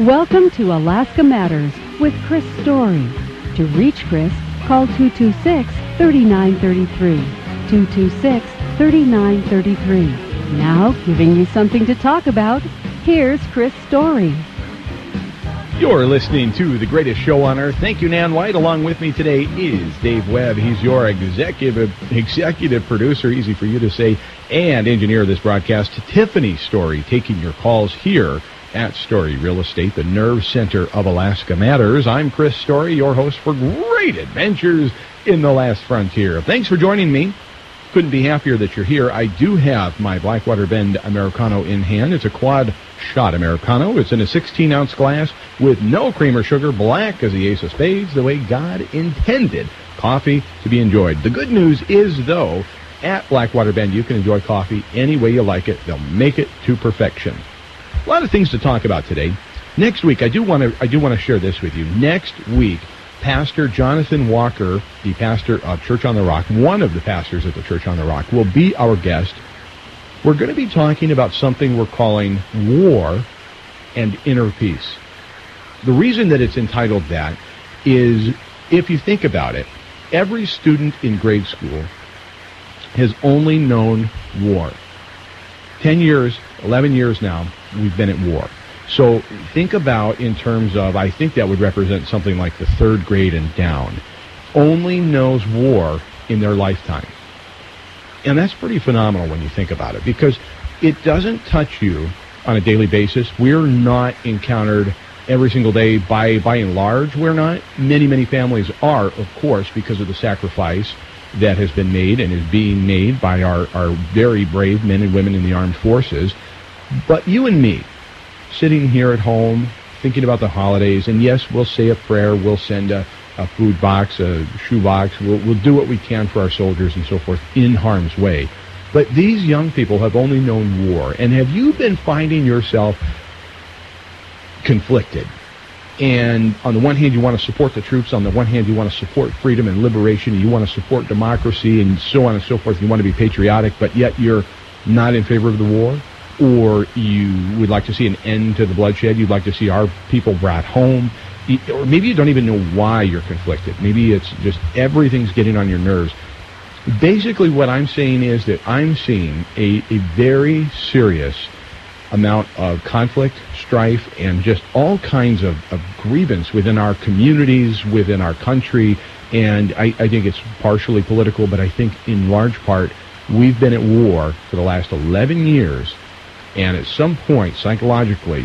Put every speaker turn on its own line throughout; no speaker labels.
Welcome to Alaska Matters with Chris Story. To reach Chris, call 226-3933. 226-3933. Now, giving you something to talk about, here's Chris Story.
You're listening to the greatest show on earth. Thank you, Nan White. Along with me today is Dave Webb. He's your executive producer, easy for you to say, and engineer of this broadcast. Tiffany Story taking your calls here at Story Real Estate, the nerve center of Alaska Matters. I'm Chris Story, your host for great adventures in the last frontier. Thanks for joining me. Couldn't be happier that you're here. I do have my Blackwater Bend Americano in hand. It's a quad shot Americano. It's in a 16-ounce glass with no cream or sugar, black as the ace of spades, the way God intended coffee to be enjoyed. The good news is, though, at Blackwater Bend, you can enjoy coffee any way you like it. They'll make it to perfection. A lot of things to talk about today. Next week, I do want to share this with you. Next week, Pastor Jonathan Walker, the pastor of Church on the Rock, one of the pastors at the Church on the Rock, will be our guest. We're going to be talking about something we're calling war and inner peace. The reason that it's entitled that is, if you think about it, every student in grade school has only known war. 10 years, 11 years now, we've been at war. So think about in terms of, I think that would represent something like the third grade and down, only knows war in their lifetime. And that's pretty phenomenal when you think about it, because it doesn't touch you on a daily basis. We're not encountered every single day. By and large, we're not. Many families are, of course, because of the sacrifice that has been made and is being made by our very brave men and women in the armed forces. But you and me, sitting here at home, thinking about the holidays, and yes, we'll say a prayer, we'll send a food box, a shoe box, we'll do what we can for our soldiers and so forth in harm's way. But these young people have only known war. And have you been finding yourself conflicted? And on the one hand, you want to support the troops. On the one hand, you want to support freedom and liberation. You want to support democracy and so on and so forth. You want to be patriotic, but yet you're not in favor of the war. Or you would like to see an end to the bloodshed. You'd like to see our people brought home. Or maybe you don't even know why you're conflicted. Maybe it's just everything's getting on your nerves. Basically, what I'm saying is that I'm seeing a very serious amount of conflict, strife, and just all kinds of grievance within our communities, within our country. And I think it's partially political, but I think in large part, we've been at war for the last 11 years. And at some point, psychologically,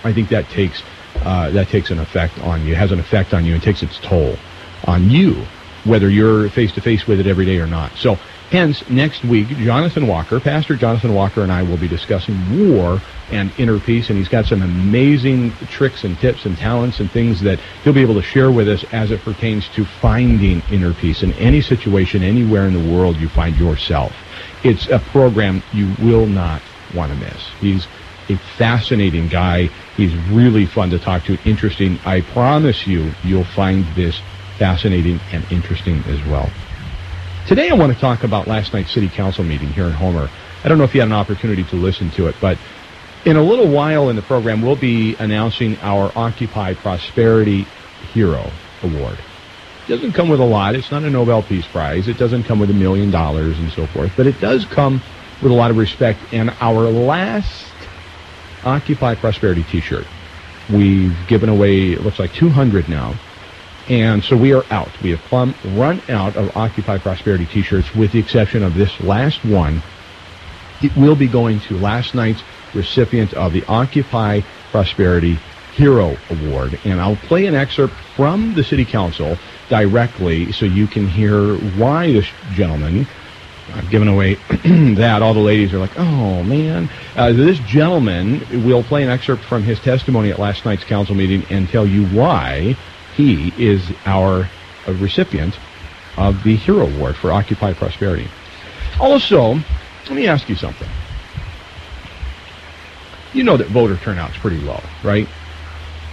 I think that takes an effect on you, has an effect on you, and takes its toll on you, whether you're face-to-face with it every day or not. So, hence, next week, Pastor Jonathan Walker and I will be discussing war and inner peace, and he's got some amazing tricks and tips and talents and things that he'll be able to share with us as it pertains to finding inner peace in any situation, anywhere in the world you find yourself. It's a program you will not want to miss. He's a fascinating guy. He's really fun to talk to, interesting. I promise you'll find this fascinating and interesting as well. Today I want to talk about last night's city council meeting here in Homer. I don't know if you had an opportunity to listen to it, but in a little while in the program, we'll be announcing our Occupy Prosperity Hero Award. It doesn't come with a lot. It's not a Nobel Peace Prize. It doesn't come with $1 million and so forth, but it does come with a lot of respect. And our last Occupy Prosperity t-shirt, we've given away, it looks like 200 now. And so we are out. We have run out of Occupy Prosperity t-shirts with the exception of this last one. It will be going to last night's recipient of the Occupy Prosperity Hero Award. And I'll play an excerpt from the City Council directly so you can hear why this gentleman, I've given away that. All the ladies are like, oh, man. This gentleman will play an excerpt from his testimony at last night's council meeting and tell you why he is our recipient of the Hero Award for Occupy Prosperity. Also, let me ask you something. You know that voter turnout's pretty low, right?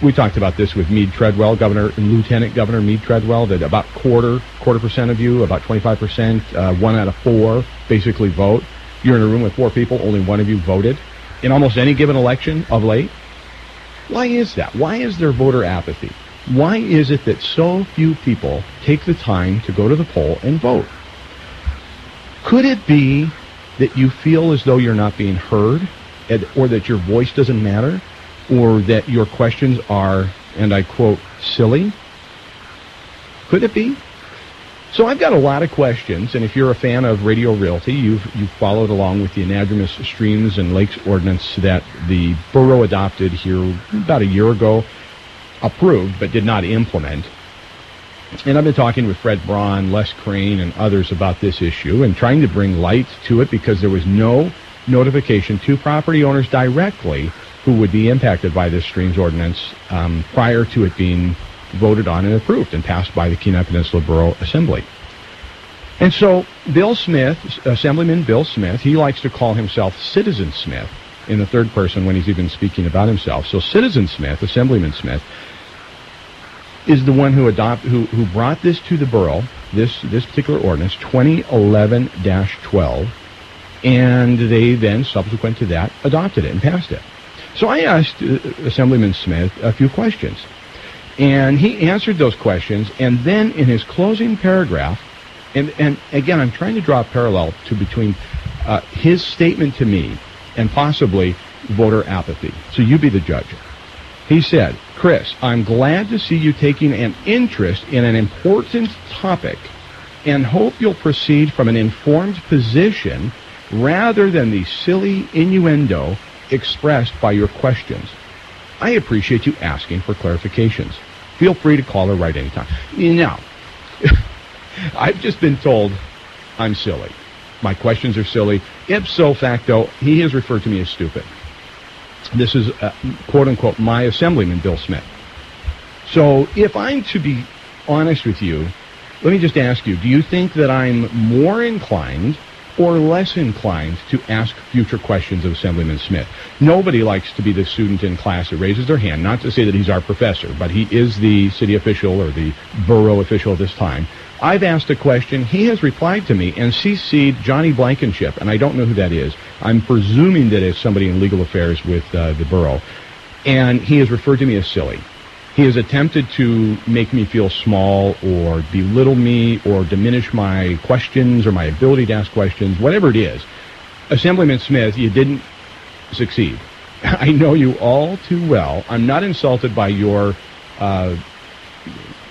We talked about this with Meade Treadwell, Lieutenant Governor Meade Treadwell, that about quarter percent of you, about 25%, 1 out of 4 basically vote. You're in a room with 4 people, only one of you voted in almost any given election of late. Why is that? Why is there voter apathy? Why is it that so few people take the time to go to the poll and vote? Could it be that you feel as though you're not being heard, or that your voice doesn't matter, or that your questions are, and I quote, silly? Could it be? So I've got a lot of questions, and if you're a fan of Radio Realty, you've followed along with the anadromous streams and lakes ordinance that the borough adopted here about a year ago, approved but did not implement. And I've been talking with Fred Braun, Les Crane, and others about this issue and trying to bring light to it because there was no notification to property owners directly who would be impacted by this streams ordinance prior to it being voted on and approved and passed by the Kenai Peninsula Borough Assembly. And so Bill Smith, Assemblyman Bill Smith, he likes to call himself Citizen Smith in the third person when he's even speaking about himself. So Citizen Smith, Assemblyman Smith, is the one who brought this to the borough, this particular ordinance, 2011-12, and they then, subsequent to that, adopted it and passed it. So I asked Assemblyman Smith a few questions, and he answered those questions, and then in his closing paragraph, and again, I'm trying to draw a parallel between his statement to me and possibly voter apathy. So you be the judge. He said, Chris, I'm glad to see you taking an interest in an important topic and hope you'll proceed from an informed position rather than the silly innuendo expressed by your questions. I appreciate you asking for clarifications. Feel free to call or write anytime. Now, I've just been told I'm silly. My questions are silly. Ipso facto, he has referred to me as stupid. This is, quote-unquote, my Assemblyman, Bill Smith. So if I'm to be honest with you, let me just ask you, do you think that I'm more inclined or less inclined to ask future questions of Assemblyman Smith? Nobody likes to be the student in class that raises their hand, not to say that he's our professor, but he is the city official or the borough official at this time. I've asked a question, he has replied to me and CC'd Johnny Blankenship, and I don't know who that is. I'm presuming that it's somebody in legal affairs with the borough. And he has referred to me as silly. He has attempted to make me feel small or belittle me or diminish my questions or my ability to ask questions, whatever it is. Assemblyman Smith, you didn't succeed. I know you all too well. I'm not insulted by your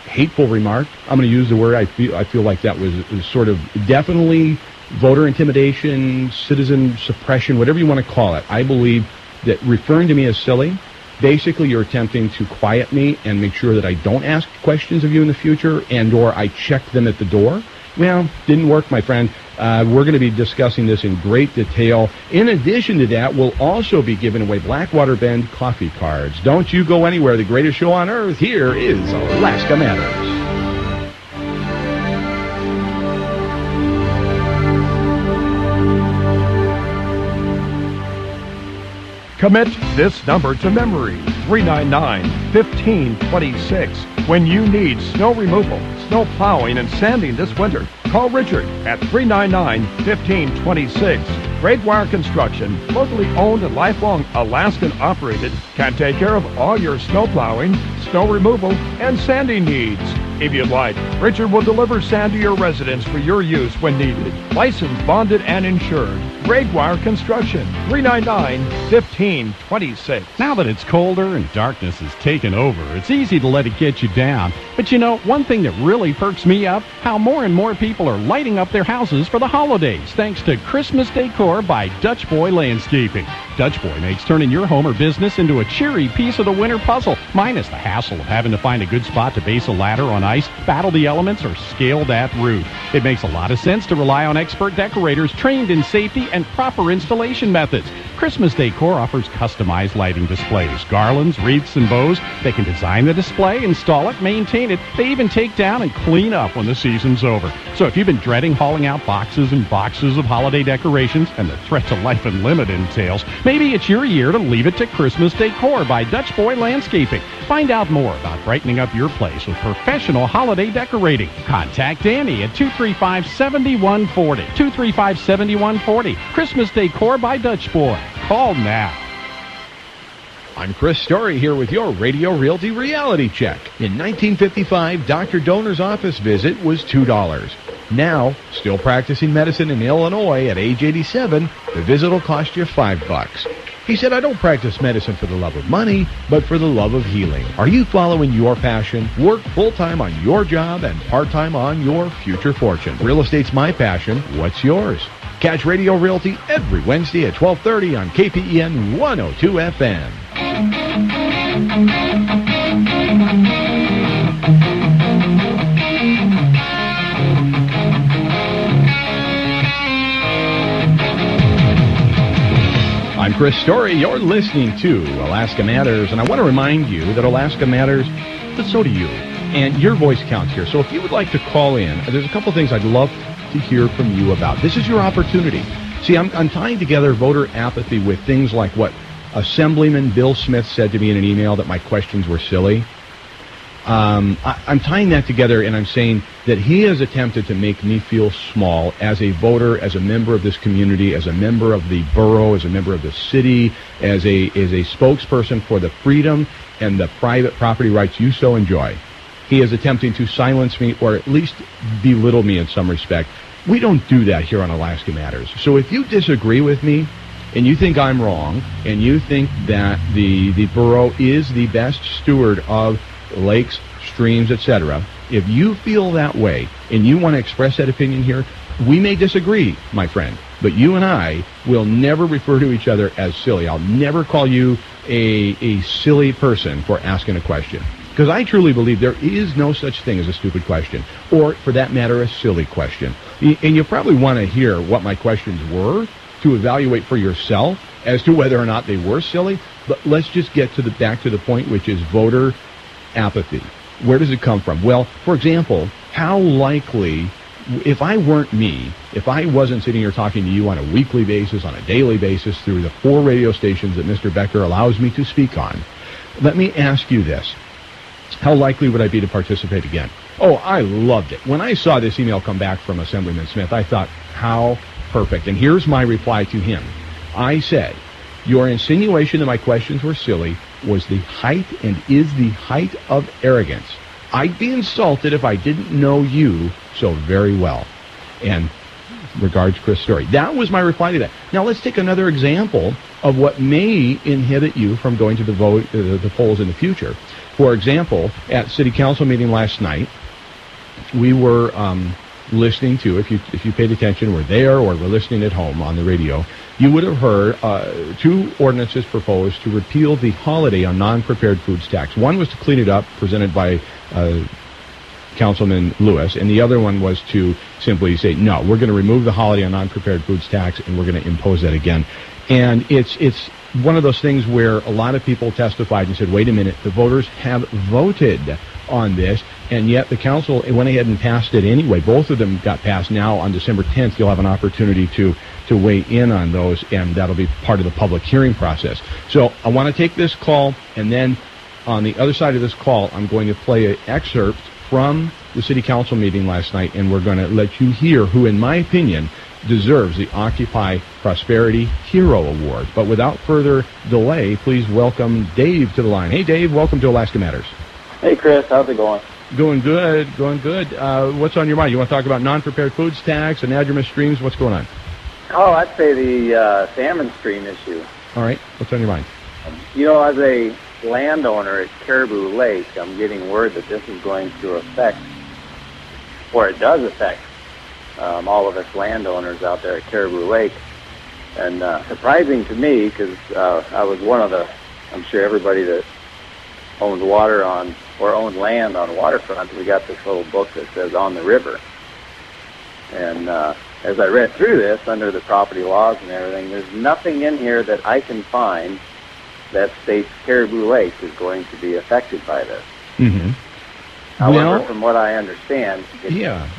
hateful remark. I'm going to use the word. I feel like that was sort of definitely voter intimidation, citizen suppression, whatever you want to call it. I believe that referring to me as silly, basically you're attempting to quiet me and make sure that I don't ask questions of you in the future and or I check them at the door. Well, didn't work, my friend. We're going to be discussing this in great detail. In addition to that, we'll also be giving away Blackwater Bend coffee cards. Don't you go anywhere. The greatest show on earth here is Alaska Matters.
Commit this number to memory, 399-1526. When you need snow removal, snow plowing, and sanding this winter, call Richard at 399-1526. Great Wire Construction, locally owned and lifelong Alaskan operated, can take care of all your snow plowing, snow removal, and sanding needs. If you'd like, Richard will deliver sand to your residence for your use when needed. Licensed, bonded, and insured. Great Wire Construction, 399-1526.
Now that it's colder and darkness has taken over, it's easy to let it get you down. But you know, one thing that really perks me up, how more and more people are lighting up their houses for the holidays, thanks to Christmas Decor by Dutch Boy Landscaping. Dutch Boy makes turning your home or business into a cheery piece of the winter puzzle, minus the hassle of having to find a good spot to base a ladder on ice, battle the elements, or scale that roof. It makes a lot of sense to rely on expert decorators trained in safety and proper installation methods. Christmas Decor offers customized lighting displays, garlands, wreaths, and bows. They can design the display, install it, maintain it. They even take down and clean up when the season's over. So if you've been dreading hauling out boxes and boxes of holiday decorations and the threat to life and limb it entails, maybe it's your year to leave it to Christmas Decor by Dutch Boy Landscaping. Find out more about brightening up your place with professional holiday decorating. Contact Danny at 235-7140. 235-7140. Christmas Decor by Dutch Boy. Call now.
I'm Chris Story here with your Radio Realty Reality Check. In 1955, Dr. Doner's office visit was $2. Now, still practicing medicine in Illinois at age 87, the visit will cost you $5. He said, I don't practice medicine for the love of money, but for the love of healing. Are you following your passion? Work full-time on your job and part-time on your future fortune. Real estate's my passion. What's yours? Catch Radio Realty every Wednesday at 12:30 on KPEN 102 FM. I'm Chris Story. You're listening to Alaska Matters, and I want to remind you that Alaska matters, but so do you. And your voice counts here. So if you would like to call in, there's a couple things I'd love to hear from you about. This is your opportunity. See, I'm tying together voter apathy with things like what Assemblyman Bill Smith said to me in an email, that my questions were silly. I'm tying that together, and I'm saying that he has attempted to make me feel small as a voter, as a member of this community, as a member of the borough, as a member of the city, as a spokesperson for the freedom and the private property rights you so enjoy. He is attempting to silence me, or at least belittle me in some respect. We don't do that here on Alaska Matters. So if you disagree with me, and you think I'm wrong, and you think that the borough is the best steward of lakes, streams, etc., if you feel that way and you want to express that opinion here, we may disagree, my friend, but you and I will never refer to each other as silly. I'll never call you a silly person for asking a question, because I truly believe there is no such thing as a stupid question, or for that matter, a silly question. And you probably want to hear what my questions were to evaluate for yourself as to whether or not they were silly. But let's just get back to the point, which is voter apathy. Where does it come from? Well, for example, how likely, if I weren't me, if I wasn't sitting here talking to you on a weekly basis, on a daily basis, through the 4 radio stations that Mr. Becker allows me to speak on, let me ask you this. How likely would I be to participate again? Oh, I loved it. When I saw this email come back from Assemblyman Smith, I thought, how perfect. And here's my reply to him. I said, your insinuation that my questions were silly was the height and is the height of arrogance. I'd be insulted if I didn't know you so very well. And regards, Chris Story. That was my reply to that. Now let's take another example of what may inhibit you from going to the polls in the future. For example, at City Council meeting last night, we were listening to, if you paid attention, were there or were listening at home on the radio, you would have heard 2 ordinances proposed to repeal the holiday on non-prepared foods tax. One was to clean it up, presented by Councilman Lewis, and the other one was to simply say, no, we're going to remove the holiday on non-prepared foods tax, and we're going to impose that again. And it's one of those things where a lot of people testified and said, wait a minute, the voters have voted on this, and yet the council went ahead and passed it anyway. Both of them got passed. Now on December 10th, you'll have an opportunity to weigh in on those, and that'll be part of the public hearing process. So I want to take this call, and then on the other side of this call, I'm going to play an excerpt from the City Council meeting last night, and we're going to let you hear who, in my opinion, deserves the Occupy Prosperity Hero Award. But without further delay, please welcome Dave to the line. Hey, Dave, welcome to Alaska Matters.
Hey, Chris, how's it going?
Going good. What's on your mind? You want to talk about non-prepared foods tax, anadromous streams? What's going on?
Oh, I'd say the salmon stream issue.
All right. What's on your mind?
You know, as a landowner at Caribou Lake, I'm getting word that this is going to affect, or it does affect, all of us landowners out there at Caribou Lake. And surprising to me, because I was one of the, I'm sure everybody that owns water on, or owned land on waterfront, we got this little book that says On the River. And as I read through this, under the property laws and everything, there's nothing in here that I can find that states Caribou Lake is going to be affected by this.
Mm-hmm.
However, from what I understand...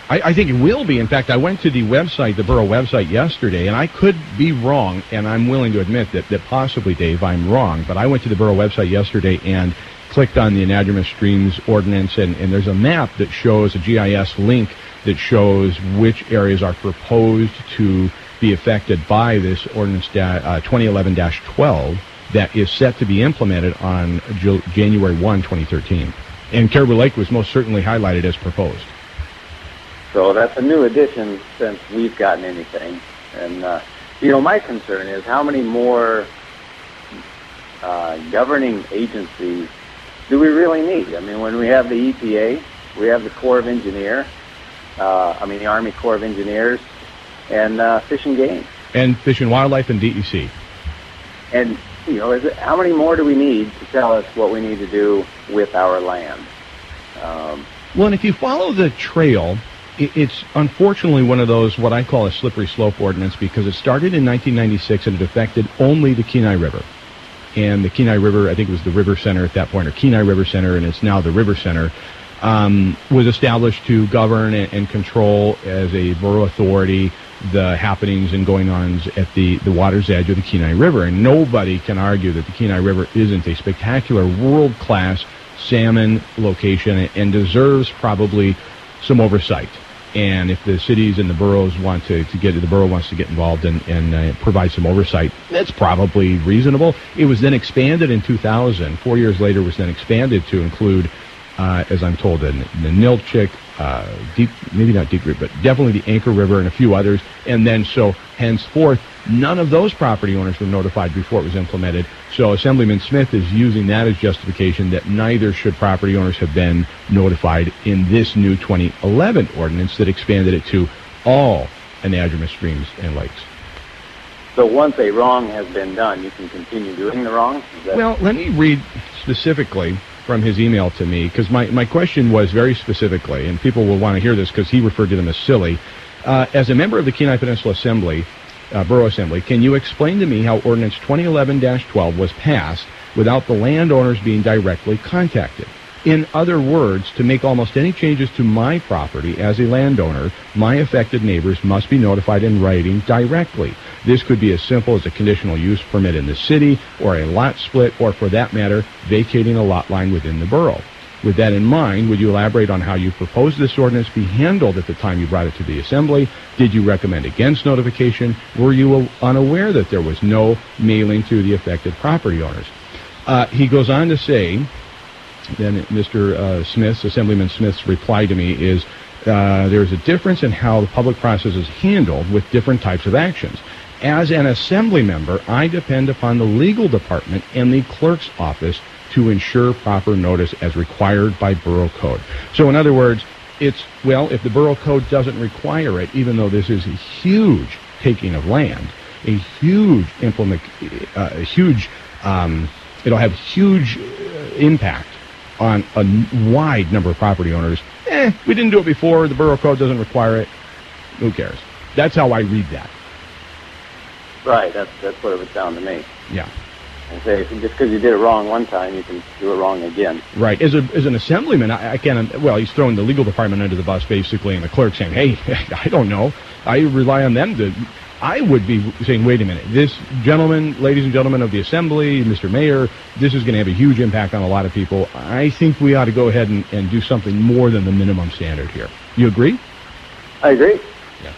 I think it will be. In fact, I went to the website, the borough website yesterday, and I could be wrong, and I'm willing to admit that possibly, Dave, I'm wrong, but I went to the borough website yesterday and clicked on the anadromous streams ordinance, and there's a map that shows, a GIS link that shows which areas are proposed to be affected by this ordinance 2011-12. that is set to be implemented on January 1, 2013. And Caribou Lake was most certainly highlighted as proposed.
So that's a new addition since we've gotten anything. And, my concern is how many more governing agencies do we really need? I mean, when we have the EPA, we have the Corps of Engineers, the Army Corps of Engineers, and Fish and Game.
And Fish and Wildlife and DEC.
And, how many more do we need to tell us what we need to do with our land?
Well, and if you follow the trail, it's unfortunately one of those, what I call a slippery slope ordinance, because it started in 1996 and it affected only the Kenai River. And the Kenai River, I think it was the River Center at that point, or Kenai River Center, and it's now the River Center, was established to govern and control as a borough authority the happenings and going-ons at the water's edge of the Kenai River. And nobody can argue that the Kenai River isn't a spectacular world-class salmon location and deserves probably some oversight. And if the cities and the boroughs want the borough wants to get involved and provide some oversight, that's probably reasonable. It was then expanded in 2000. 4 years later, it was then expanded to include, as I'm told, the Nilchik, maybe not Deep Creek, but definitely the Anchor River and a few others. And then so henceforth, none of those property owners were notified before it was implemented. So Assemblyman Smith is using that as justification that neither should property owners have been notified in this new 2011 ordinance that expanded it to all anadromous streams and lakes.
So once a wrong has been done, you can continue doing the wrong?
Well, let me read specifically from his email to me, because my question was very specifically, and people will want to hear this because he referred to them as silly. As a member of the Kenai Peninsula Assembly, Borough Assembly, can you explain to me how Ordinance 2011-12 was passed without the landowners being directly contacted? In other words, to make almost any changes to my property as a landowner, my affected neighbors must be notified in writing directly. This could be as simple as a conditional use permit in the city, or a lot split, or for that matter, vacating a lot line within the borough. With that in mind, would you elaborate on how you proposed this ordinance be handled at the time you brought it to the Assembly? Did you recommend against notification? Were you unaware that there was no mailing to the affected property owners? He goes on to say, then Mr. Assemblyman Smith's reply to me is, there's a difference in how the public process is handled with different types of actions. As an Assembly member, I depend upon the legal department and the clerk's office to ensure proper notice as required by Borough Code. So in other words, if the Borough Code doesn't require it, even though this is a huge taking of land, a huge it'll have huge impact on a wide number of property owners. We didn't do it before, the Borough Code doesn't require it, who cares? That's how I read that.
Right, that's what it would sound to me.
Yeah.
And say, just because you did it wrong one time, you can do it wrong again.
Right. As an assemblyman, I can't, he's throwing the legal department under the bus, basically, and the clerk saying, hey, I don't know. I rely on them to... I would be saying, wait a minute, this gentleman, ladies and gentlemen of the Assembly, Mr. Mayor, this is going to have a huge impact on a lot of people. I think we ought to go ahead and do something more than the minimum standard here. You agree?
I agree.
Yeah.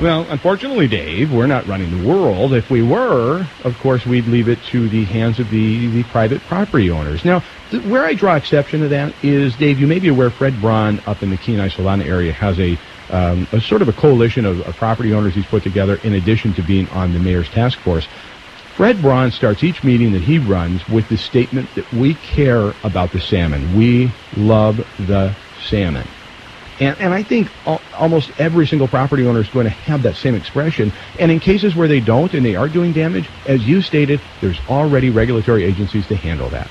Well, unfortunately, Dave, we're not running the world. If we were, of course, we'd leave it to the hands of the private property owners. Now, where I draw exception to that is, Dave, you may be aware Fred Braun up in the Kenai-Solana area has a sort of a coalition of property owners he's put together in addition to being on the mayor's task force. Fred Braun starts each meeting that he runs with the statement that we care about the salmon. We love the salmon. And I think almost every single property owner is going to have that same expression. And in cases where they don't and they are doing damage, as you stated, there's already regulatory agencies to handle that.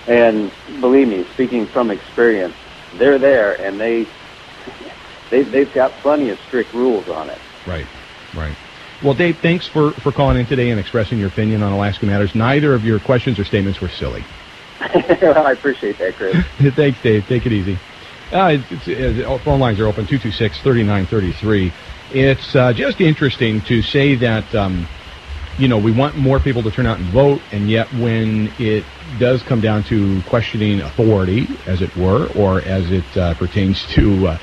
And believe me, speaking from experience, they're there and they've got plenty of strict rules on it.
Right. Well, Dave, thanks for calling in today and expressing your opinion on Alaska Matters. Neither of your questions or statements were silly.
Well, I appreciate that, Chris.
Thanks, Dave. Take it easy. Phone lines are open, 226-3933. It's just interesting to say that, we want more people to turn out and vote, and yet when it does come down to questioning authority, as it were, or as it pertains to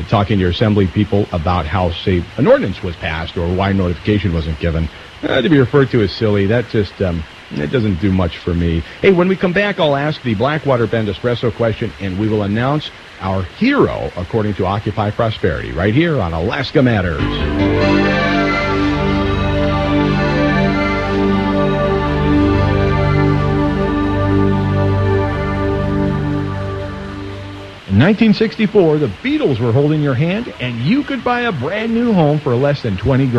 talking to your assembly people about how, say, an ordinance was passed or why notification wasn't given, To be referred to as silly, that just it doesn't do much for me. Hey, when we come back, I'll ask the Blackwater Bend Espresso question, and we will announce our hero according to Occupy Prosperity right here on Alaska Matters. In 1964, the Beatles were holding your hand, and you could buy a brand new home for less than $20,000.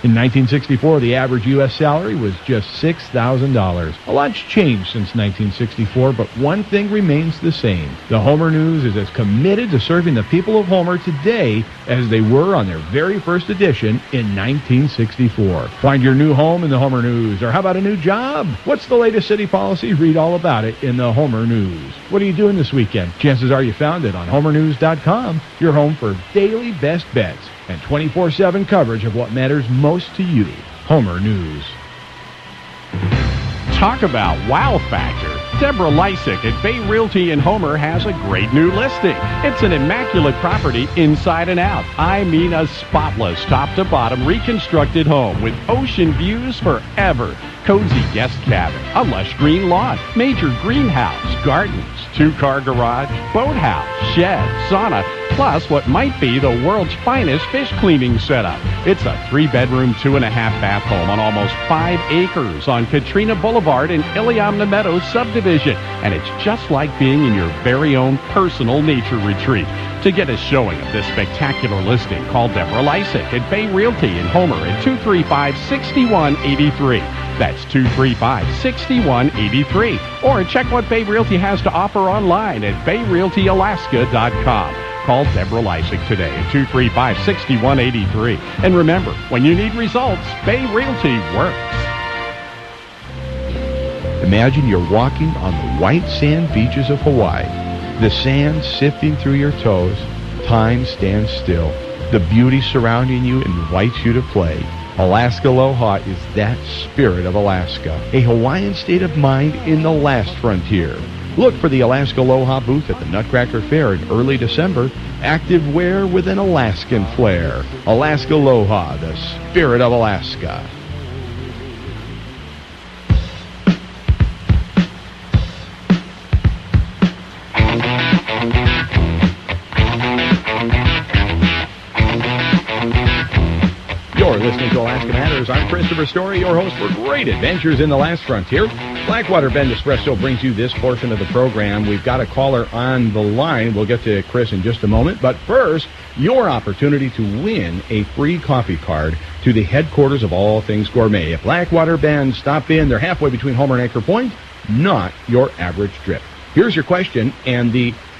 In 1964, the average U.S. salary was just $6,000. A lot's changed since 1964, but one thing remains the same. The Homer News is as committed to serving the people of Homer today as they were on their very first edition in 1964. Find your new home in the Homer News, or how about a new job? What's the latest city policy? Read all about it in the Homer News. What are you doing this weekend? Chances are you found it on homernews.com, your home for daily best bets and 24/7 coverage of what matters most to you. Homer News.
Talk about wow factor. Deborah Lysick at Bay Realty in Homer has a great new listing. It's an immaculate property inside and out. I mean a spotless top-to-bottom reconstructed home with ocean views forever. Cozy guest cabin, a lush green lawn, major greenhouse, gardens, 2-car garage, boathouse, shed, sauna, plus what might be the world's finest fish cleaning setup. It's a 3-bedroom, 2.5-bath home on almost 5 acres on Katrina Boulevard in Iliamna Meadows subdivision. And it's just like being in your very own personal nature retreat. To get a showing of this spectacular listing, call Deborah Lysick at Bay Realty in Homer at 235-6183. That's 235-6183. Or check what Bay Realty has to offer online at bayrealtyalaska.com. Call Deborah Lysick today at 235-6183. And remember, when you need results, Bay Realty works.
Imagine you're walking on the white sand beaches of Hawaii. The sand sifting through your toes. Time stands still. The beauty surrounding you invites you to play. Alaska Aloha is that spirit of Alaska, a Hawaiian state of mind in the last frontier. Look for the Alaska Aloha booth at the Nutcracker Fair in early December. Active wear with an Alaskan flair. Alaska Aloha, the spirit of Alaska. You're listening to Alaska Matters. I'm Christopher Story, your host for Great Adventures in the Last Frontier. Blackwater Bend Espresso brings you this portion of the program. We've got a caller on the line. We'll get to Chris in just a moment. But first, your opportunity to win a free coffee card to the headquarters of All Things Gourmet. At Blackwater Bend, stop in. They're halfway between Homer and Anchor Point. Not your average trip. Here's your question, and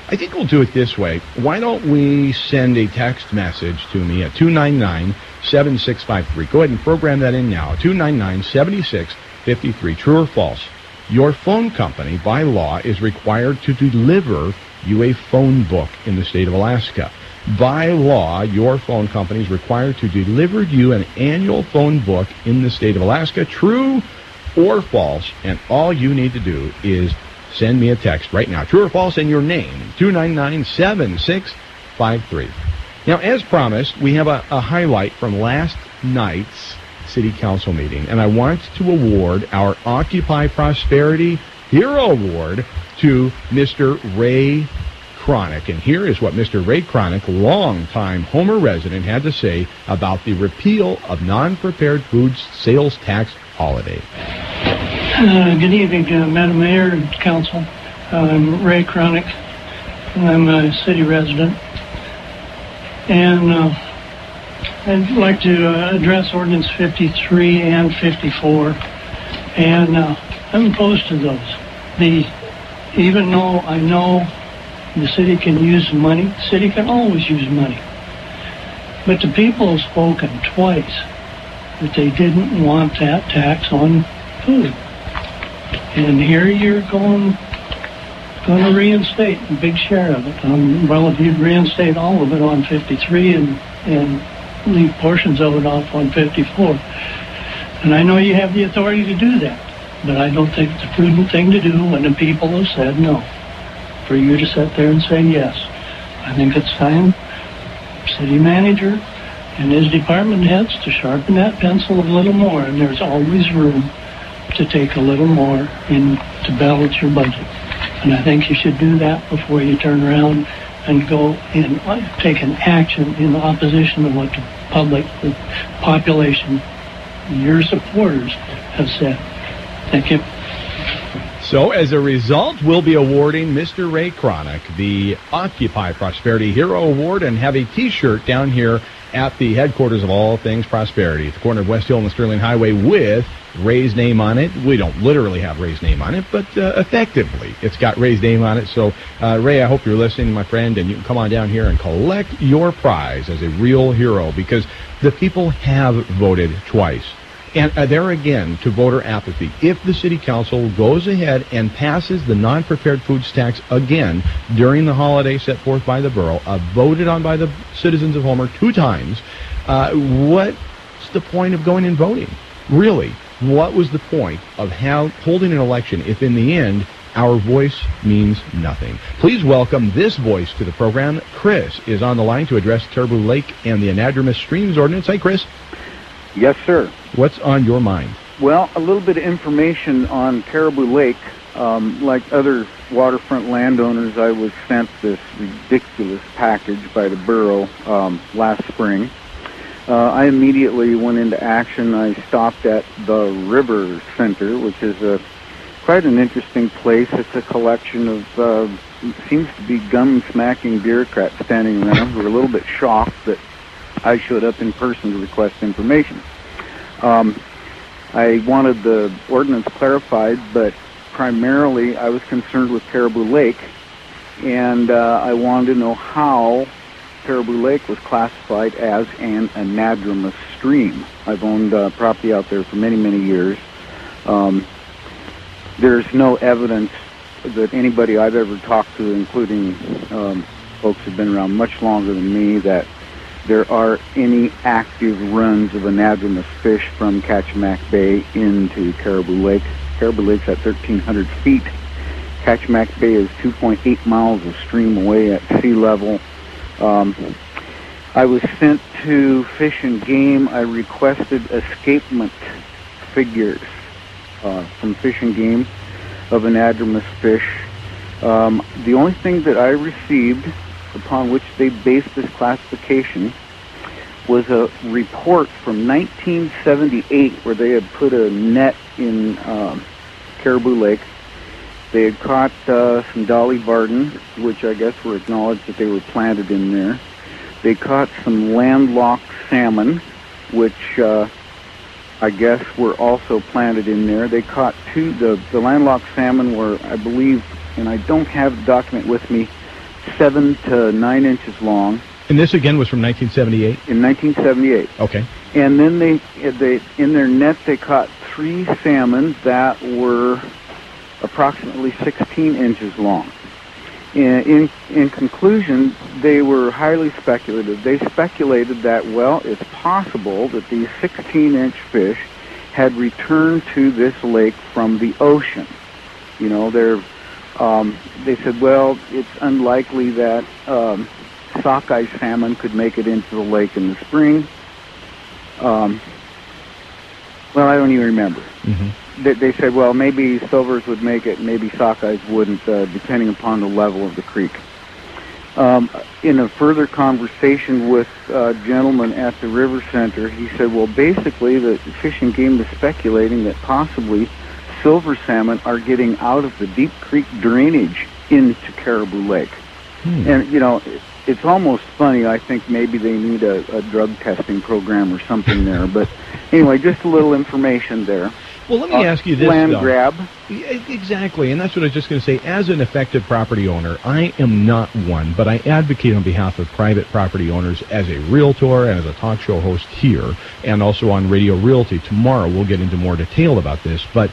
I think we'll do it this way. Why don't we send a text message to me at 299-7653. Go ahead and program that in now. 299-7653. True or false? Your phone company, by law, is required to deliver you a phone book in the state of Alaska. By law, your phone company is required to deliver you an annual phone book in the state of Alaska. True or false? And all you need to do is send me a text right now. True or false, and your name. 299-7653. Now, as promised, we have a highlight from last night's City Council meeting, and I want to award our Occupy Prosperity Hero Award to Mr. Ray Cronick. And here is what Mr. Ray Cronick, longtime Homer resident, had to say about the repeal of non-prepared foods sales tax holiday.
Good evening, Madam Mayor and Council. I'm Ray Cronick. I'm a city resident. And I'd like to address Ordinance 53 and 54. And I'm opposed to those. Even though I know the city can use money, the city can always use money. But the people have spoken twice that they didn't want that tax on food. And here you're going to reinstate a big share of it. Well, if you'd reinstate all of it on 53 and leave portions of it off on 54. And I know you have the authority to do that, but I don't think it's a prudent thing to do when the people have said no. For you to sit there and say yes. I think it's time, city manager, and his department heads to sharpen that pencil a little more, and there's always room to take a little more in to balance your budget. And I think you should do that before you turn around and go and take an action in opposition to what the public, the population, your supporters have said. Thank you.
So as a result, we'll be awarding Mr. Ray Cronick the Occupy Prosperity Hero Award and have a T-shirt down here at the headquarters of All Things Prosperity at the corner of West Hill and the Sterling Highway with Ray's name on it. We don't literally have Ray's name on it, but effectively it's got Ray's name on it. So, Ray, I hope you're listening, my friend, and you can come on down here and collect your prize as a real hero, because the people have voted twice. And there again, to voter apathy. If the city council goes ahead and passes the non-prepared foods tax again during the holiday set forth by the borough, voted on by the citizens of Homer 2 times, what's the point of going and voting? Really, what was the point of holding an election if in the end our voice means nothing? Please welcome this voice to the program. Chris is on the line to address Caribou Lake and the anadromous streams ordinance. Hey, Chris.
Yes, sir.
What's on your mind?
Well, a little bit of information on Caribou Lake. Like other waterfront landowners, I was sent this ridiculous package by the borough last spring. I immediately went into action. I stopped at the River Center, which is quite an interesting place. It's a collection of, seems to be gum-smacking bureaucrats standing around who are a little bit shocked that I showed up in person to request information. I wanted the ordinance clarified, but primarily I was concerned with Caribou Lake, and I wanted to know how Caribou Lake was classified as an anadromous stream. I've owned property out there for many, many years. There's no evidence that anybody I've ever talked to, including folks who've been around much longer than me, that there are any active runs of anadromous fish from Kachemak Bay into Caribou Lake. Caribou Lake's at 1,300 feet. Kachemak Bay is 2.8 miles of stream away at sea level. I was sent to Fish and Game. I requested escapement figures from Fish and Game of anadromous fish. The only thing that I received upon which they based this classification was a report from 1978 where they had put a net in Caribou Lake. They had caught some Dolly Varden, which I guess were acknowledged that they were planted in there. They caught some landlocked salmon, which I guess were also planted in there. They caught the landlocked salmon were, I believe, and I don't have the document with me, 7 to 9 inches long.
And this again was from 1978?
In 1978.
Okay.
And then they in their net they caught 3 salmon that were approximately 16 inches long. In conclusion, they were highly speculative. They speculated that, well, it's possible that these 16-inch fish had returned to this lake from the ocean. You know, they said, well, it's unlikely that sockeye salmon could make it into the lake in the spring. Well, I don't even remember. Mm-hmm. They said, well, maybe silvers would make it, maybe sockeyes wouldn't, depending upon the level of the creek. In a further conversation with a gentleman at the River Center, he said, well, basically the Fish and Game is speculating that possibly silver salmon are getting out of the Deep Creek drainage into Caribou Lake. And, you know, it's almost funny. I think maybe they need a drug testing program or something there. But anyway, just a little information there.
Well, let me ask you this,
land grab.
Exactly, and that's what I was just going to say. As an effective property owner, I am not one, but I advocate on behalf of private property owners as a realtor and as a talk show host here, and also on Radio Realty. Tomorrow we'll get into more detail about this, but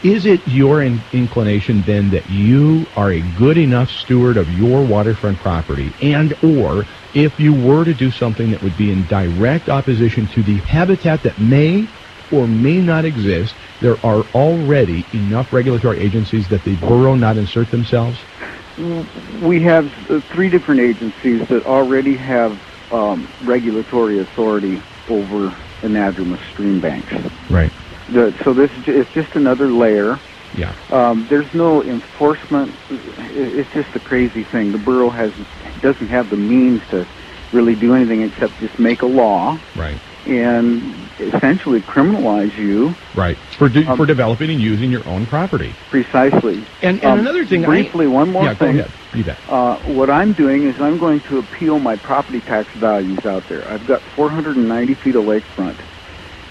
is it your inclination then that you are a good enough steward of your waterfront property, and or if you were to do something that would be in direct opposition to the habitat that may or may not exist, there are already enough regulatory agencies that the borough not insert themselves?
We have 3 different agencies that already have regulatory authority over anadromous stream banks.
Right.
So this is just another layer.
Yeah.
There's no enforcement. It's just a crazy thing. The borough doesn't have the means to really do anything except just make a law.
Right.
And essentially criminalize you.
Right. For developing and using your own property.
Precisely.
And another thing...
Briefly, one more thing.
Go ahead. You bet.
What I'm doing is I'm going to appeal my property tax values out there. I've got 490 feet of lakefront,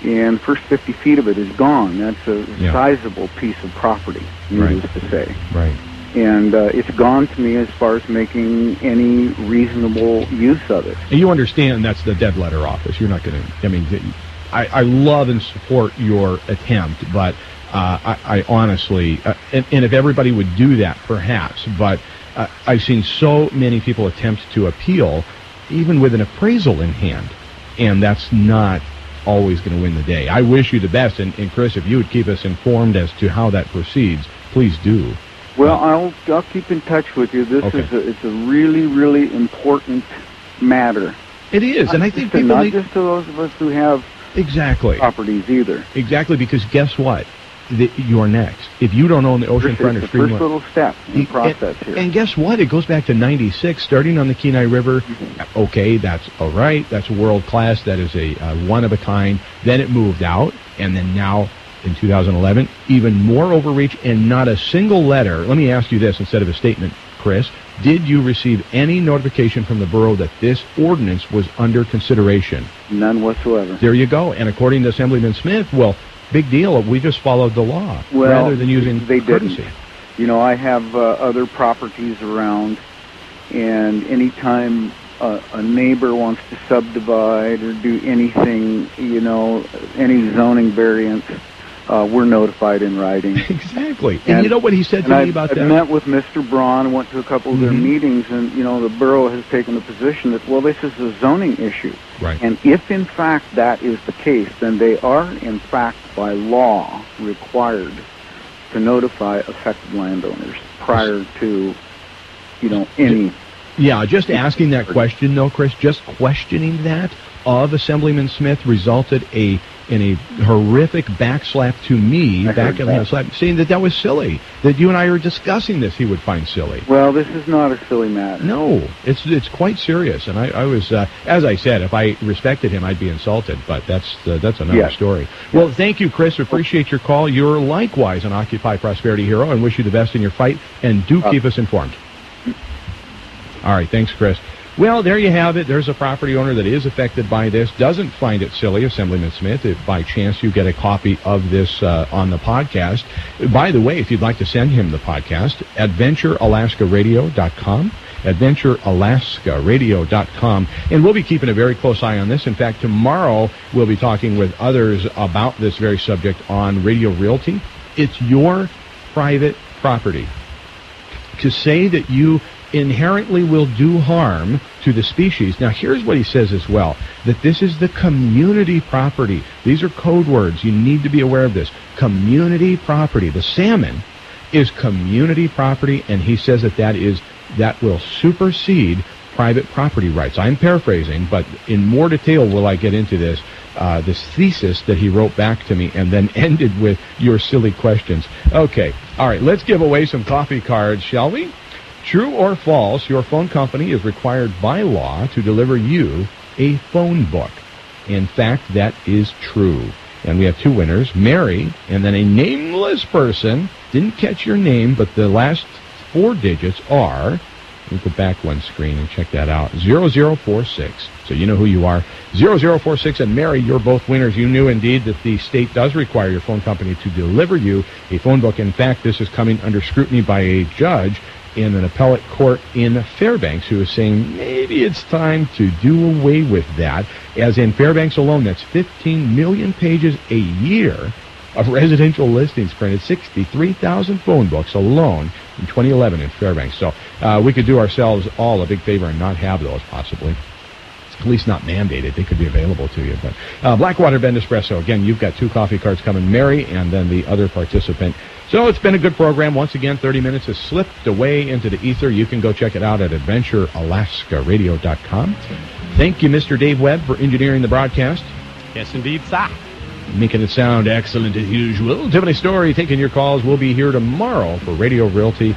and the first 50 feet of it is gone. That's a sizable piece of property, needless to say. Right. And it's gone to me as far as making any reasonable use of it.
And you understand that's the dead letter office. You're not going to... I mean, I love and support your attempt, but I honestly... and if everybody would do that, perhaps, but I've seen so many people attempt to appeal, even with an appraisal in hand, and that's not always going to win the day. I wish you the best, and Chris, if you would keep us informed as to how that proceeds, please do.
Well, I'll keep in touch with you. This is it's a really, really important matter.
It is, and I think people
not just to those of us who have properties either.
Exactly, because guess what? You're next. If you don't own the oceanfront or streamline,
first little step in the process here.
And guess what? It goes back to '96, starting on the Kenai River. Okay, that's all right. That's world class. That is a one of a kind. Then it moved out, and then now in 2011, even more overreach, and not a single letter. Let me ask you this instead of a statement, Chris. Did you receive any notification from the borough that this ordinance was under consideration?
None whatsoever.
There you go. And according to Assemblyman Smith, well, big deal. We just followed the law rather than using courtesy.
Didn't. You know, I have other properties around, and anytime a neighbor wants to subdivide or do anything, you know, any zoning variance, we're notified in writing.
Exactly. And you know what he said to me about that?
I met with Mr. Braun, went to a couple of their meetings, and, you know, the borough has taken the position that, well, this is a zoning issue.
Right.
And if, in fact, that is the case, then they are, in fact, by law, required to notify affected landowners prior to, you know, any...
Yeah, just asking that question, though, Chris, just questioning that of Assemblyman Smith resulted in a horrific backslap to me, saying that was silly, that you and I are discussing this he would find silly.
Well, this is not a silly matter.
No, it's quite serious, and I was, as I said, if I respected him, I'd be insulted, but that's another story. Well, thank you, Chris. Appreciate your call. You're likewise an Occupy Prosperity hero, and wish you the best in your fight, and do keep us informed. All right, thanks, Chris. Well, there you have it. There's a property owner that is affected by this, doesn't find it silly, Assemblyman Smith, if by chance you get a copy of this on the podcast. By the way, if you'd like to send him the podcast, adventurealaskaradio.com, adventurealaskaradio.com, and we'll be keeping a very close eye on this. In fact, tomorrow we'll be talking with others about this very subject on Radio Realty. It's your private property. To say that you inherently will do harm to the species. Now, here's what he says as well, that this is the community property. These are code words. You need to be aware of this. Community property. The salmon is community property, and he says that will supersede private property rights. I'm paraphrasing, but in more detail will I get into this thesis that he wrote back to me and then ended with your silly questions. Okay. All right. Let's give away some coffee cards, shall we? True or false, your phone company is required by law to deliver you a phone book. In fact, that is true. And we have two winners, Mary, and then a nameless person. Didn't catch your name, but the last four digits are, let me go back one screen and check that out, 0046. So you know who you are. 0046, and Mary, you're both winners. You knew indeed that the state does require your phone company to deliver you a phone book. In fact, this is coming under scrutiny by a judge in an appellate court in Fairbanks, who is saying maybe it's time to do away with that, as in Fairbanks alone, that's 15 million pages a year of residential listings printed, 63,000 phone books alone in 2011 in Fairbanks. So we could do ourselves all a big favor and not have those, possibly. At least not mandated. They could be available to you. But Blackwater Bend Espresso, again, you've got two coffee cards coming, Mary, and then the other participant. So it's been a good program. Once again, 30 minutes has slipped away into the ether. You can go check it out at adventurealaskaradio.com. Thank you, Mr. Dave Webb, for engineering the broadcast.
Yes, indeed, sir.
Making it sound excellent as usual. Tiffany Story taking your calls. We'll be here tomorrow for Radio Realty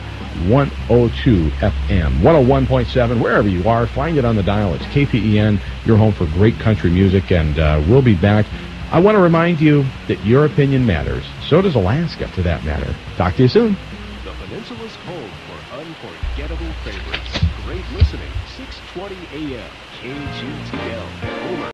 102 FM, 101.7, wherever you are. Find it on the dial. It's KPEN, your home for great country music, and we'll be back. I want to remind you that your opinion matters. So does Alaska, for that matter. Talk to you soon.
The Peninsula's home for unforgettable favorites. Great listening, 620 AM, KGTL. Homer.